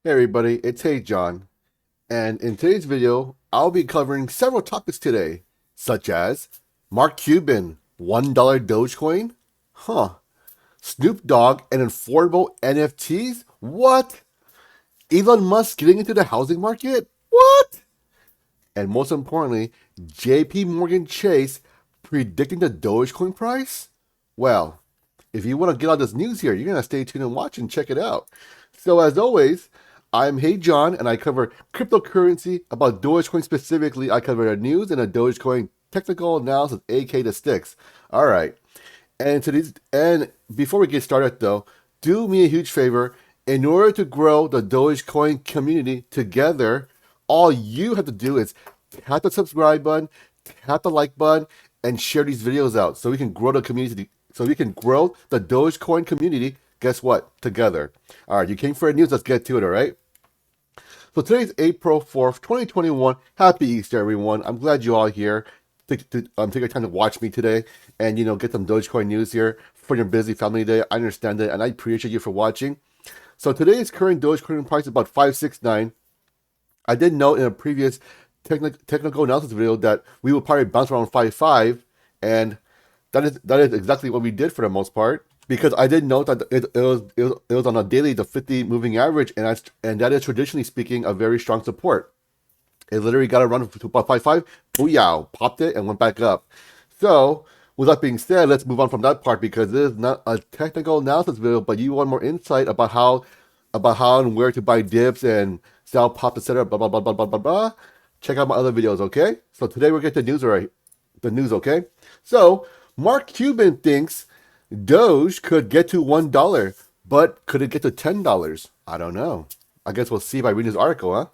Hey everybody, it's Hey John, and in today's video, I'll be covering several topics today, such as Mark Cuban, $1 Dogecoin? Huh. Snoop Dogg and affordable NFTs? What? Elon Musk getting into the housing market? What? And most importantly, JP Morgan Chase predicting the Dogecoin price? Well, if you want to get all this news here, you're going to stay tuned and watch and check it out. So, as always, I'm Hey John, and I cover cryptocurrency. About Dogecoin specifically, I cover the news and the Dogecoin technical analysis, aka the sticks. All right. And before we get started, though, do me a huge favor. In order to grow the Dogecoin community together, all you have to do is tap the subscribe button, tap the like button, and share these videos out so we can grow the community. So we can grow the Dogecoin community. Guess what? Together. All right, you came for the news. Let's get to it. All right. So today's April 4th, 2021. Happy Easter, everyone. I'm glad you all here. Take your time to watch me today and, get some Dogecoin news here for your busy family day. I understand it, and I appreciate you for watching. So today's current Dogecoin price is about 569. I did note in a previous technical analysis video that we will probably bounce around 5.5, and that is exactly what we did for the most part. Because I did note that it was on a daily, the 50 moving average, and that is traditionally speaking a very strong support. It literally got a run to about 5.5, booyah, popped it and went back up. So, with that being said, let's move on from that part because this is not a technical analysis video, but you want more insight about how and where to buy dips and sell pop, etc. Blah blah blah blah blah blah blah. Check out my other videos, okay? So today we're getting the news right. The news, okay? So Mark Cuban thinks Doge could get to $1, but could it get to $10? I don't know. I guess we'll see by reading this article, huh?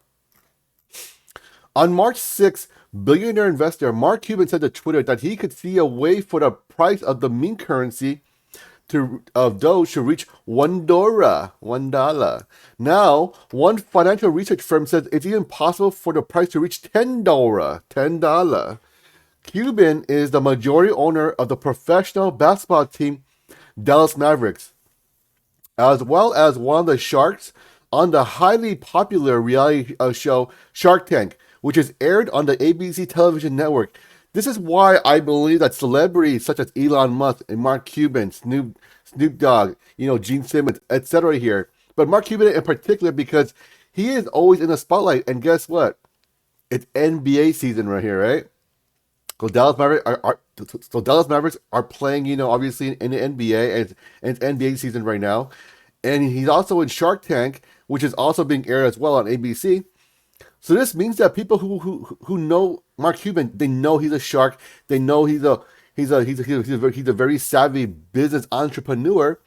On March 6th, billionaire investor Mark Cuban said to Twitter that he could see a way for the price of the meme currency of Doge to reach $1. Now, one financial research firm says it's even possible for the price to reach $10. Cuban is the majority owner of the professional basketball team Dallas Mavericks, as well as one of the sharks on the highly popular reality show Shark Tank, which is aired on the ABC television network. This is why I believe that celebrities such as Elon Musk and Mark Cuban, Snoop Dogg, Gene Simmons, etc. here. But Mark Cuban in particular because he is always in the spotlight. And guess what? It's NBA season right here, right? Dallas Mavericks are playing, obviously in the NBA, and it's NBA season right now. And he's also in Shark Tank, which is also being aired as well on ABC. So this means that people who know Mark Cuban, they know he's a shark. They know he's a very savvy business entrepreneur.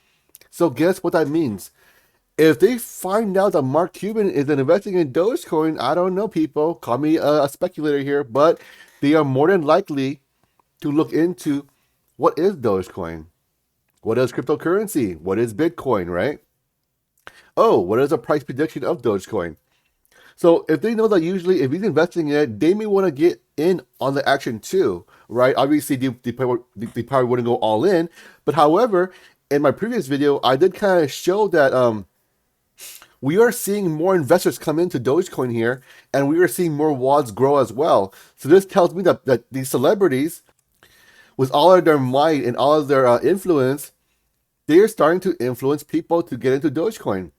So guess what that means? If they find out that Mark Cuban is investing in Dogecoin, I don't know, people. Call me a speculator here, but they are more than likely to look into what is Dogecoin, what is cryptocurrency, what is Bitcoin, right? Oh, what is the price prediction of Dogecoin? So if they know that usually if he's investing in it, they may want to get in on the action too, right? Obviously, they probably wouldn't go all in. But however, in my previous video, I did kind of show that we are seeing more investors come into Dogecoin here, and we are seeing more wads grow as well. So this tells me that these celebrities, with all of their might and all of their influence, they are starting to influence people to get into Dogecoin.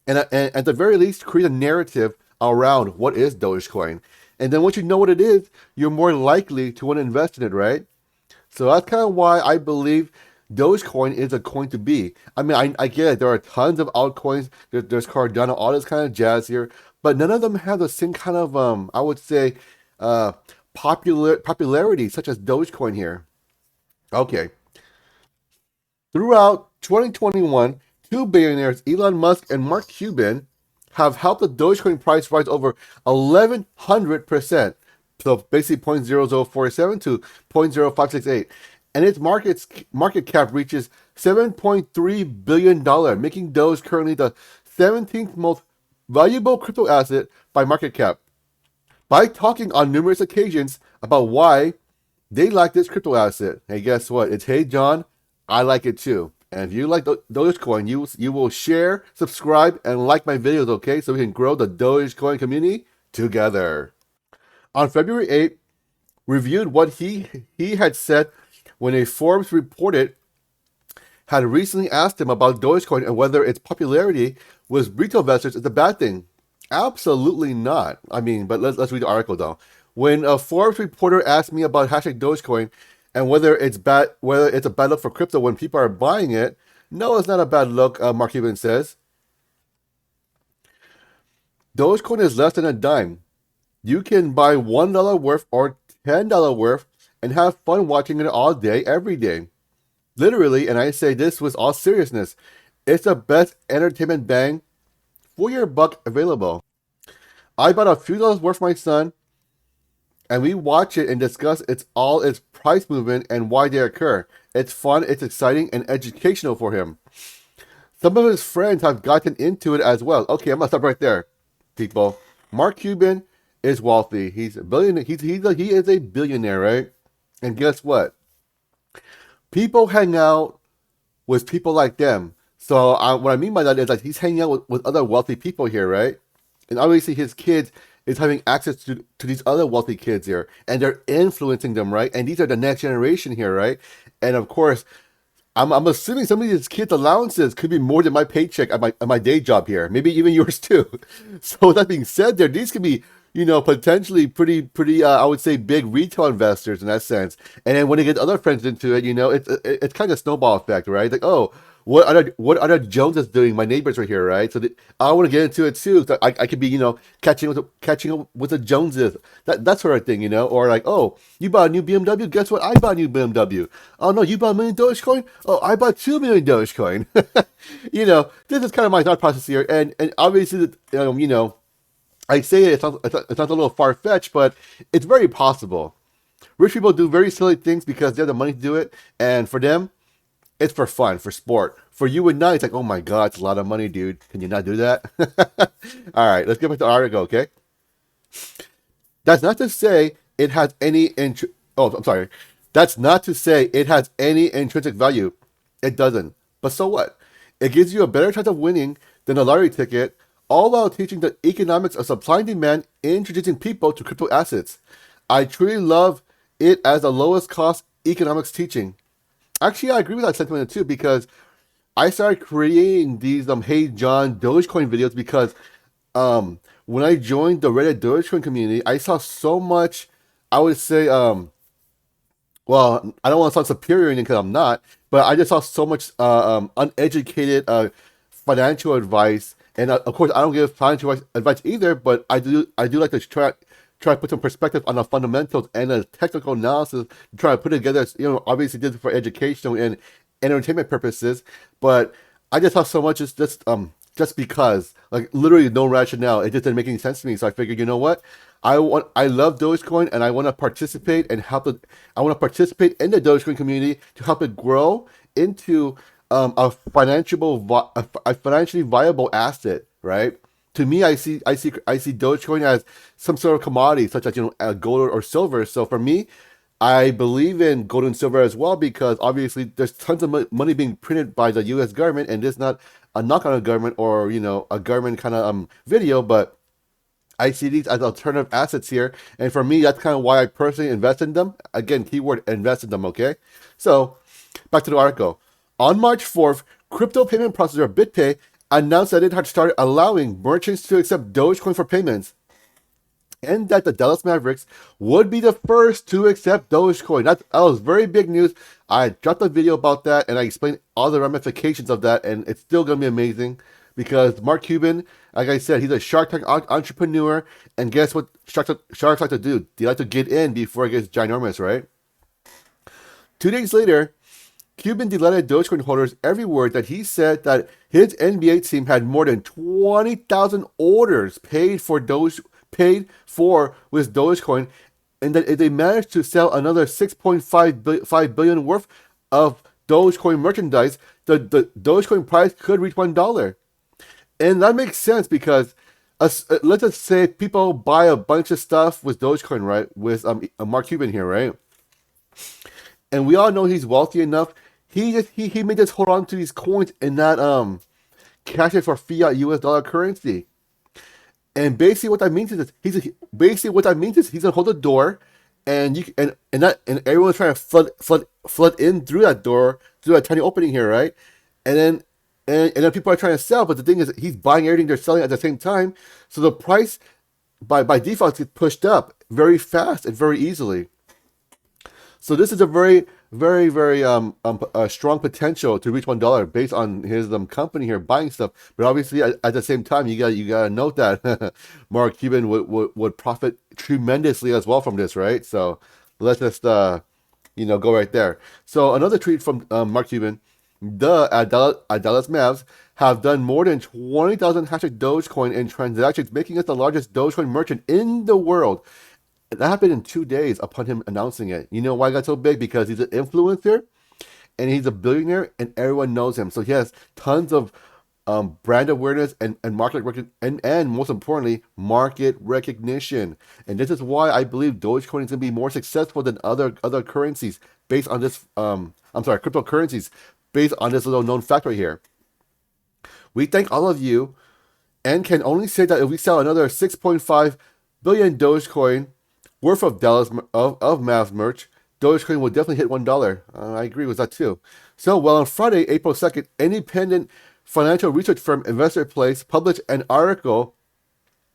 And at the very least, create a narrative around what is Dogecoin. And then once you know what it is, you're more likely to want to invest in it, right? So that's kind of why I believe Dogecoin is a coin to be. I mean, I get it. There are tons of altcoins. There's Cardano, all this kind of jazz here. But none of them have the same kind of, I would say, popularity such as Dogecoin here. Okay. Throughout 2021, two billionaires, Elon Musk and Mark Cuban, have helped the Dogecoin price rise over 1,100%. So basically 0.0047 to 0.0568. And its market cap reaches $7.3 billion, making Doge currently the 17th most valuable crypto asset by market cap. By talking on numerous occasions about why they like this crypto asset. Hey, guess what? It's Hey John. I like it too. And if you like Dogecoin, you will share, subscribe, and like my videos, okay? So we can grow the Dogecoin community together. On February 8th, reviewed what he had said when a Forbes reported had recently asked him about Dogecoin and whether its popularity with retail investors is a bad thing. Absolutely not. I mean, but let's read the article though. When a Forbes reporter asked me about hashtag Dogecoin and whether it's a bad look for crypto when people are buying it, no, it's not a bad look. Mark Cuban says Dogecoin is less than a dime. You can buy $1 worth or $10 worth and have fun watching it all day, every day. Literally, and I say this with all seriousness, it's the best entertainment bang for your buck available. I bought a few dollars worth for my son, and we watch it and discuss its price movement and why they occur. It's fun, it's exciting, and educational for him. Some of his friends have gotten into it as well. Okay, I'm gonna stop right there, people. Mark Cuban is wealthy. He's a billionaire. He is a billionaire, right? And guess what? People hang out with people like them. So what I mean by that is like he's hanging out with other wealthy people here, right? And obviously his kids is having access to these other wealthy kids here, and they're influencing them, right? And these are the next generation here, right? And of course, I'm assuming some of these kids' allowances could be more than my paycheck at my day job here, maybe even yours too. So with that being said, these could be potentially pretty I would say big retail investors in that sense. And then when they get other friends into it, it's kind of snowball effect, right? Like, oh, what other Joneses doing? My neighbors are here, right? So I want to get into it too. So I could be catching up with the Joneses, that sort of thing, or like, oh, you bought a new BMW. Guess what? I bought a new BMW. Oh no, you bought a million Dogecoin. Oh, I bought 2 million Dogecoin. This is kind of my thought process here, and obviously, I say it sounds a little far fetched, but it's very possible. Rich people do very silly things because they have the money to do it, and for them, it's for fun, for sport. For you and I, it's like, oh my God, it's a lot of money, dude. Can you not do that? All right, let's get back to the article, okay? That's not to say it has any oh, I'm sorry. That's not to say it has any intrinsic value. It doesn't. But so what? It gives you a better chance of winning than a lottery ticket, all while teaching the economics of supply and demand, introducing people to crypto assets. I truly love it as the lowest cost economics teaching. Actually, I agree with that sentiment too, because I started creating these Hey John Dogecoin videos because when I joined the Reddit Dogecoin community, I saw so much, I would say, well, I don't want to sound superior because I'm not, but I just saw so much uneducated financial advice. And of course, I don't give financial advice either, but I do like to try to put some perspective on the fundamentals and the technical analysis to try to put it together. Obviously did it for educational and entertainment purposes, but I just saw so much just because, like, literally no rationale. It just didn't make any sense to me. So I figured, you know what? I love Dogecoin, and I want to participate and help it. I want to participate in the Dogecoin community to help it grow into a financially viable asset, right? To me, I see Dogecoin as some sort of commodity, such as gold or silver. So for me, I believe in gold and silver as well, because obviously there's tons of money being printed by the U.S. government, and this is not a knock on a government or a government kind of video, but I see these as alternative assets here, and for me, that's kind of why I personally invest in them. Again, keyword invest in them. Okay, so back to the article. On March 4th, crypto payment processor BitPay announced that it had started allowing merchants to accept Dogecoin for payments, and that the Dallas Mavericks would be the first to accept Dogecoin. That was very big news. I dropped a video about that, and I explained all the ramifications of that, and it's still going to be amazing because Mark Cuban, like I said, he's a Shark Tank entrepreneur, and guess what sharks like to do? They like to get in before it gets ginormous, right? 2 days later, Cuban delighted Dogecoin holders everywhere that he said that his NBA team had more than 20,000 orders paid for with Dogecoin, and that if they managed to sell another 6.5 billion worth of Dogecoin merchandise, the Dogecoin price could reach $1. And that makes sense because let's just say people buy a bunch of stuff with Dogecoin, right? With Mark Cuban here, right? And we all know he's wealthy enough. he may just hold on to these coins and not cash it for fiat US dollar currency. And basically what that means is he's gonna hold the door, and you and everyone's trying to flood in through that door, through that tiny opening here, right? And then and then people are trying to sell, but the thing is he's buying everything they're selling at the same time, so the price by default gets pushed up very fast and very easily. So this is a very strong potential to reach $1 based on his company here buying stuff. But obviously at the same time you gotta note that Mark Cuban would profit tremendously as well from this, right? So let's just go right there. So another tweet from Mark Cuban: the Dallas Mavs have done more than 20,000 hashtag Dogecoin in transactions, making us the largest Dogecoin merchant in the world. That happened in 2 days upon him announcing it. You know why he got so big? Because he's an influencer and he's a billionaire and everyone knows him. So he has tons of brand awareness and market and most importantly, market recognition. And this is why I believe Dogecoin is going to be more successful than other currencies based on this. Cryptocurrencies based on this little known fact right here. We thank all of you and can only say that if we sell another 6.5 billion Dogecoin worth of Mavs merch, Dogecoin will definitely hit $1. I agree with that too. So, well, on Friday, April 2nd, independent financial research firm Investor Place published an article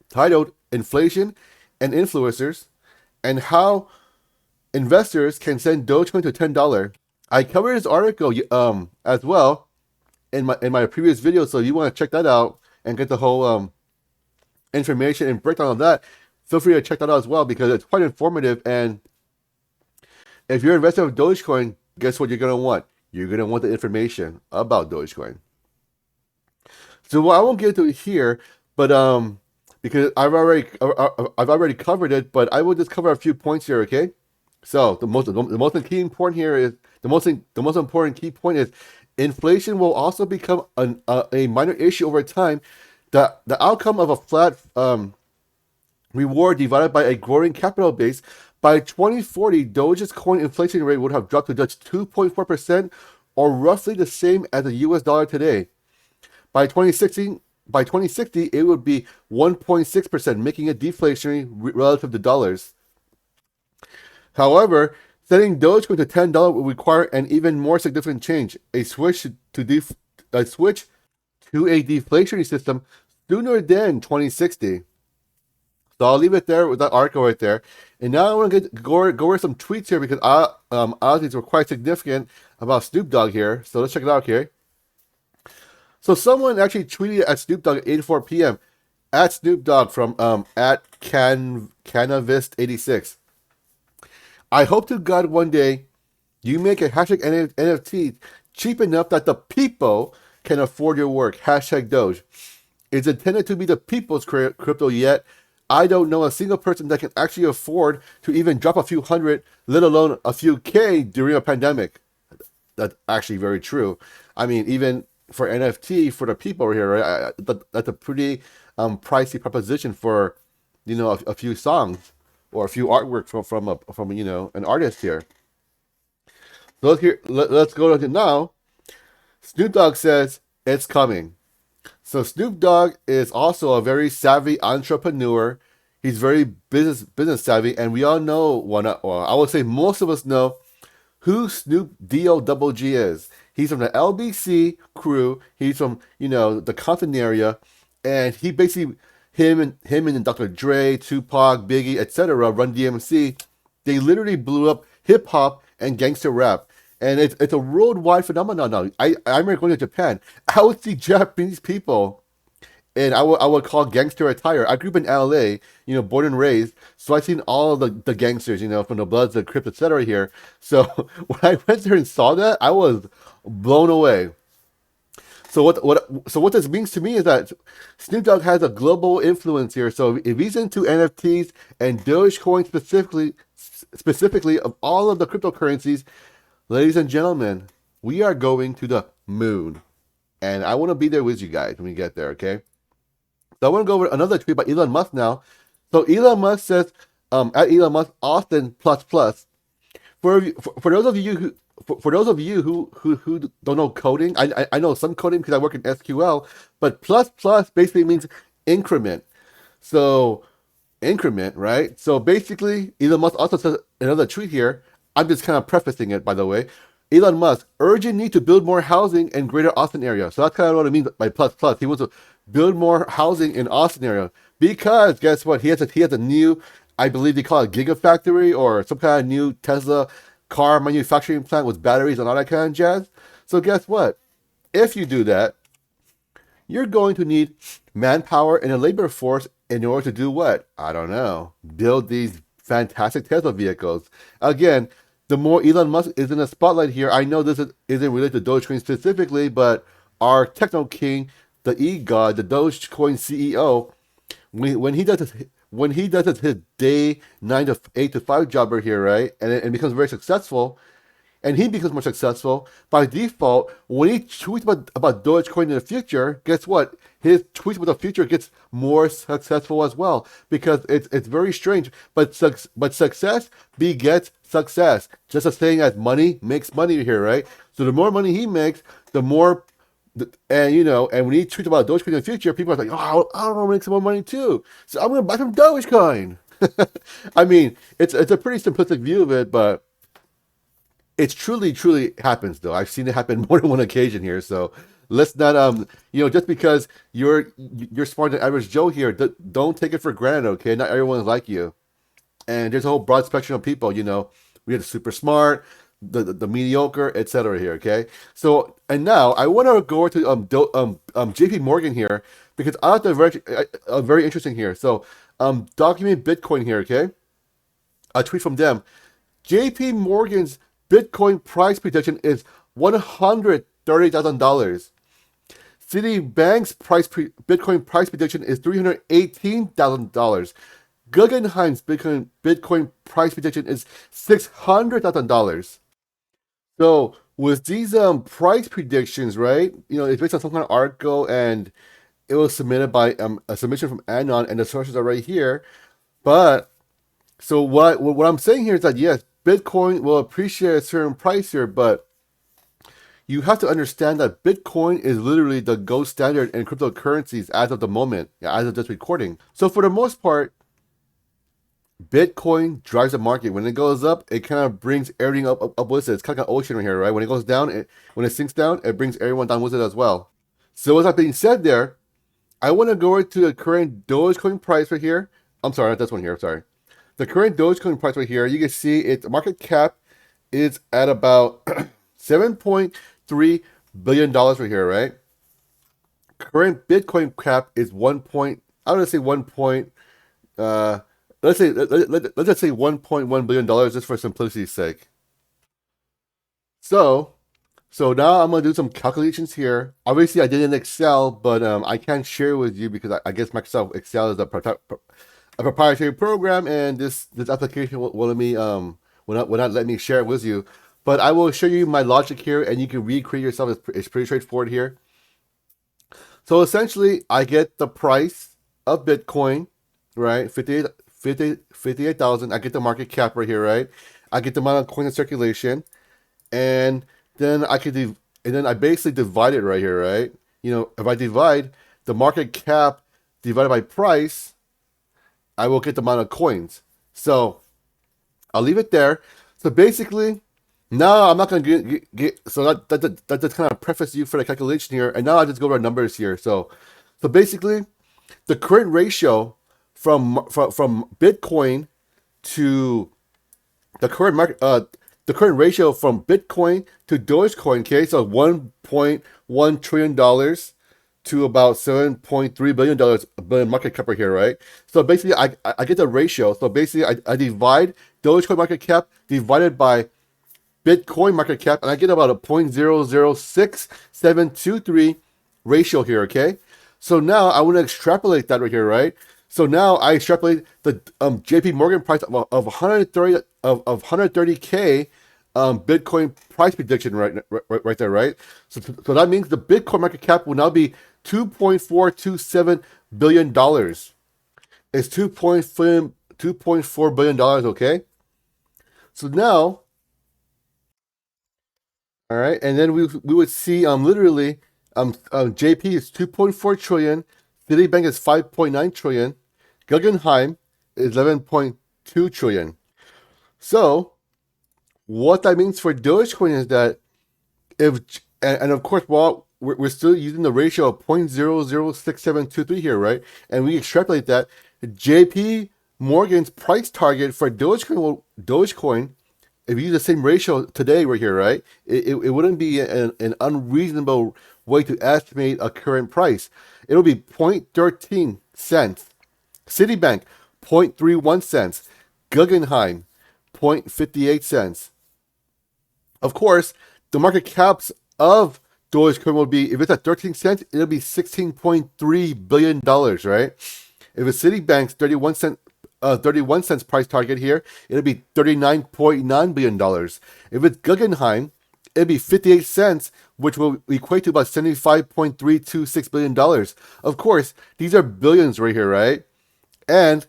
titled "Inflation and Influencers and How Investors Can Send Dogecoin to $10." I covered this article as well in my previous video, so if you want to check that out and get the whole information and breakdown of that, feel free to check that out as well because it's quite informative. And if you're invested in Dogecoin, guess what you're going to want? You're going to want the information about Dogecoin. So well, I won't get into it here, but because I've already covered it, but I will just cover a few points here, okay? So the most important key point is inflation will also become a minor issue over time. The outcome of a flat reward divided by a growing capital base. By 2040, Doge's coin inflation rate would have dropped to just 2.4%, or roughly the same as the US dollar today. By 2060, it would be 1.6%, making it deflationary relative to dollars. However, setting Dogecoin to $10 would require an even more significant change: a switch to a deflationary system sooner than 2060. So I'll leave it there with that article right there. And now I want to go over some tweets here because these were quite significant about Snoop Dogg here. So let's check it out here. So someone actually tweeted at Snoop Dogg at 8:04 p.m. at Snoop Dogg from at Canavist86. I hope to God one day you make a hashtag NFT cheap enough that the people can afford your work. Hashtag Doge. It's intended to be the people's crypto, yet I don't know a single person that can actually afford to even drop a few hundred, let alone a few K during a pandemic. That's actually very true. I mean, even for NFT, for the people here, right? That's a pretty pricey proposition for, a few songs or a few artwork from an artist here. So let's go to now. Snoop Dogg says it's coming. So Snoop Dogg is also a very savvy entrepreneur. He's very business savvy, and we all know I would say most of us know who Snoop Dogg is. He's from the LBC crew. He's from the Compton area, and he basically him and Dr. Dre, Tupac, Biggie, etc. Run DMC. They literally blew up hip hop and gangster rap. And it's a worldwide phenomenon now. I remember going to Japan. I would see Japanese people, and I would call gangster attire. I grew up in LA, born and raised, so I've seen all the gangsters, from the Bloods, the Crips, etc. here. So when I went there and saw that, I was blown away. So what this means to me is that Snoop Dogg has a global influence here. So if he's into NFTs and Dogecoin specifically of all of the cryptocurrencies, ladies and gentlemen, we are going to the moon. And I want to be there with you guys when we get there, okay? So I want to go over another tweet by Elon Musk now. So Elon Musk says, at Elon Musk Austin ++. For those of you for those of you who don't know coding, I know some coding because I work in SQL, but plus plus basically means increment. So increment, right? So basically, Elon Musk also says another tweet here. I'm just kind of prefacing it, by the way. Elon Musk, urgent need to build more housing in greater Austin area. So that's kind of what I mean by plus plus. He wants to build more housing in Austin area because guess what? He has a new, I believe they call it gigafactory or some kind of new Tesla car manufacturing plant with batteries and all that kind of jazz. So guess what? If you do that, you're going to need manpower and a labor force in order to do what? I don't know. Build these fantastic Tesla vehicles. Again, the more Elon Musk is in the spotlight here, I know isn't related to Dogecoin specifically, but our techno king, the e-god, the Dogecoin CEO, when he does his day 9 to 8 to 5 jobber here, right, and becomes very successful, and he becomes more successful, by default, when he tweets about Dogecoin in the future, guess what? His tweets about the future gets more successful as well because it's very strange. But success begets success. Just a saying as money makes money here, right? So the more money he makes, the more, and when he tweets about Dogecoin in the future, people are like, oh, I want to make some more money too. So I'm going to buy some Dogecoin. I mean, it's a pretty simplistic view of it, but it's truly happens though. I've seen it happen more than one occasion here. So let's not just because you're smarter than average Joe here, don't take it for granted, okay? Not everyone's like you. And there's a whole broad spectrum of people, We have the super smart, the mediocre, etc. here, okay? So and now I want to go to JP Morgan here because I thought they're very interesting here. So document Bitcoin here, okay? A tweet from them. JP Morgan's Bitcoin price prediction is $130,000. Citibank's Bitcoin price prediction is $318,000. Guggenheim's Bitcoin price prediction is $600,000. So with these price predictions, right? It's based on some kind of article and it was submitted by a submission from Anon and the sources are right here. But so what I'm saying here is that yes, Bitcoin will appreciate a certain price here, but you have to understand that Bitcoin is literally the gold standard in cryptocurrencies as of the moment, as of this recording. So for the most part, Bitcoin drives the market. When it goes up, it kind of brings everything up with it. It's kind of like an ocean right here, right? When it goes down, when it sinks down, it brings everyone down with it as well. So with that being said there, I want to go to the current Dogecoin price right here. I'm sorry, not this one here, sorry. The current Dogecoin price right here, you can see its market cap is at about $7.3 billion right here, right? Current Bitcoin cap is let's just say $1.1 billion just for simplicity's sake. So now I'm gonna do some calculations here. Obviously, I did it in Excel, but I can't share with you because I guess Microsoft Excel is a proprietary program, and this application will not let me share it with you. But I will show you my logic here, and you can recreate yourself. It's pretty straightforward here. So essentially, I get the price of Bitcoin, right? 58,000. I get the market cap right here, right? I get the amount of coin in circulation, and then I basically divide it right here, right? If I divide the market cap divided by price, I will get the amount of coins. So I'll leave it there. So basically, now I'm not going to get so that just kind of preface you for the calculation here. And now I just go over numbers here. So basically, the current ratio from Bitcoin to the current market, the current ratio from Bitcoin to Dogecoin, okay, so $1.1 trillion to about $7.3 billion market cap right here, right? So basically, I get the ratio. So basically, I divide Dogecoin market cap divided by Bitcoin market cap, and I get about a 0.006723 ratio here, okay? So now I want to extrapolate that right here, right? So now I extrapolate the JP Morgan price of 130K Bitcoin price prediction right there, right? So that means the Bitcoin market cap will now be $2.427 billion. It's $2.4 billion, okay? So now All right, and then we would see literally JP is 2.4 trillion, Citibank is 5.9 trillion, Guggenheim is 11.2 trillion. So what that means for Dogecoin is that if and of course, while we're still using the ratio of 0.006723 here, right? And we extrapolate that, JP Morgan's price target for Dogecoin, if you use the same ratio today right here, right? It wouldn't be an unreasonable way to estimate a current price. It'll be 0.13 cents. Citibank, 0.31 cents. Guggenheim, 0.58 cents. Of course, the market caps of Dogecoin will be, if it's at 13 cents, it'll be $16.3 billion, right? If it's Citibank's 31 cents price target here, it'll be $39.9 billion. If it's Guggenheim, it'll be 58 cents, which will equate to about $75.326 billion. Of course, these are billions right here, right? And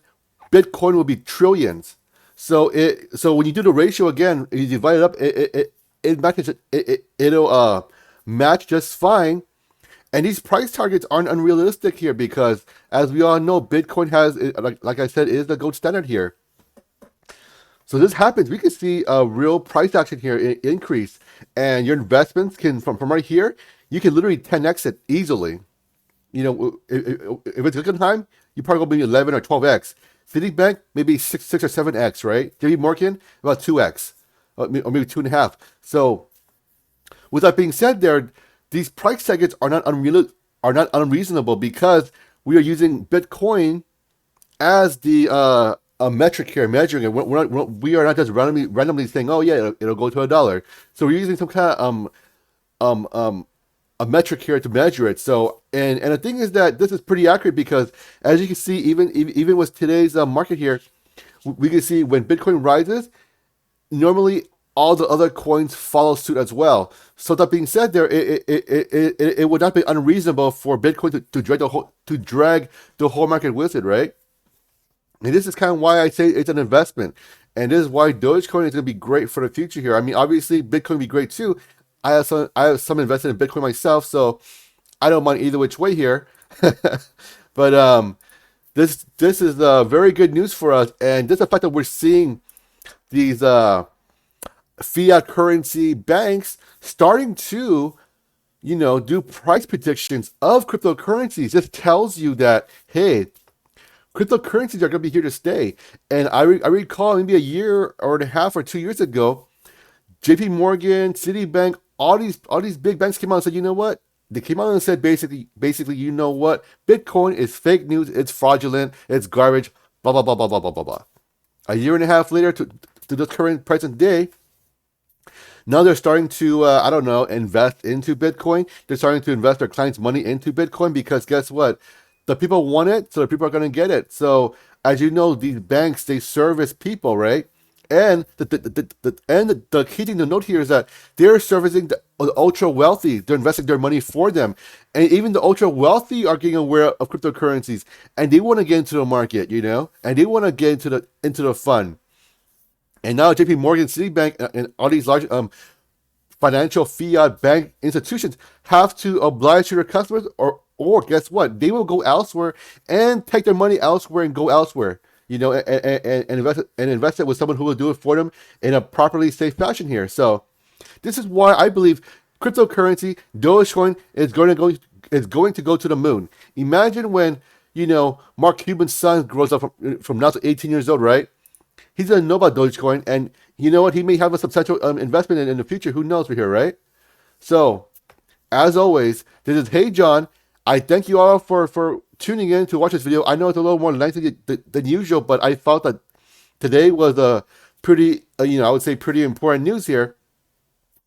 Bitcoin will be trillions. So when you do the ratio again, you divide it up, it matches it'll match just fine. And these price targets aren't unrealistic here because, as we all know, Bitcoin has, like I said, is the gold standard here. So this happens, we can see a real price action here increase, and your investments can from right here, you can literally 10x it easily. You know, if it's Guggenheim, you probably go maybe 11 or 12x. Citibank, maybe 6 or 7x, right? JP Morgan, about 2x, or maybe 2.5. So, with that being said, these price targets are not unreasonable because we are using Bitcoin as the a metric here, measuring it. We are not just randomly saying, oh yeah, it'll go to $1. So we're using some kind of a metric here to measure it. So and the thing is that this is pretty accurate because, as you can see, even with today's market here, we can see when Bitcoin rises, normally all the other coins follow suit as well. So that being said, it would not be unreasonable for Bitcoin to drag the whole market with it, right? And this is kind of why I say it's an investment. And this is why Dogecoin is going to be great for the future here. I mean, obviously, Bitcoin will be great too. I have some invested in Bitcoin myself, so I don't mind either which way here. But this is very good news for us. And just the fact that we're seeing these fiat currency banks starting to, do price predictions of cryptocurrencies just tells you that, hey, cryptocurrencies are going to be here to stay. And I recall maybe a year or and a half or 2 years ago, JP Morgan, Citibank, all these big banks came out and said, you know what? They came out and said basically, you know what? Bitcoin is fake news, it's fraudulent, it's garbage, blah, blah, blah, blah, blah, blah, blah, blah. A year and a half later to the current present day, now they're starting to, I don't know, invest into Bitcoin. They're starting to invest their clients' money into Bitcoin because guess what? The people want it, so the people are going to get it. So as you know, these banks, they service people, right? And the key thing to note here is that they're servicing the ultra wealthy. They're investing their money for them, and even the ultra wealthy are getting aware of cryptocurrencies, and they want to get into the market, and they want to get into the fund. And now J.P. Morgan, Citibank, and all these large financial fiat bank institutions have to oblige to their customers, or guess what? They will go elsewhere and take their money elsewhere and go elsewhere. And invest it with someone who will do it for them in a properly safe fashion here. So, this is why I believe cryptocurrency, Dogecoin, is going to go to the moon. Imagine when Mark Cuban's son grows up from now to 18 years old, right? He's gonna know about Dogecoin, and you know what? He may have a substantial investment in the future. Who knows? We're here, right? So, as always, this is Hey John. I thank you all for tuning in to watch this video. I know it's a little more lengthy than usual, but I felt that today was a pretty, I would say pretty important news here.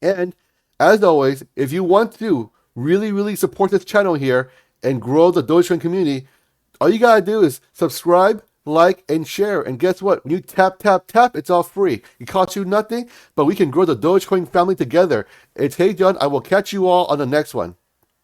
And as always, if you want to really, really support this channel here and grow the Dogecoin community, all you gotta do is subscribe, like, and share. And guess what? When you tap, it's all free. It costs you nothing, but we can grow the Dogecoin family together. It's Hey John. I will catch you all on the next one.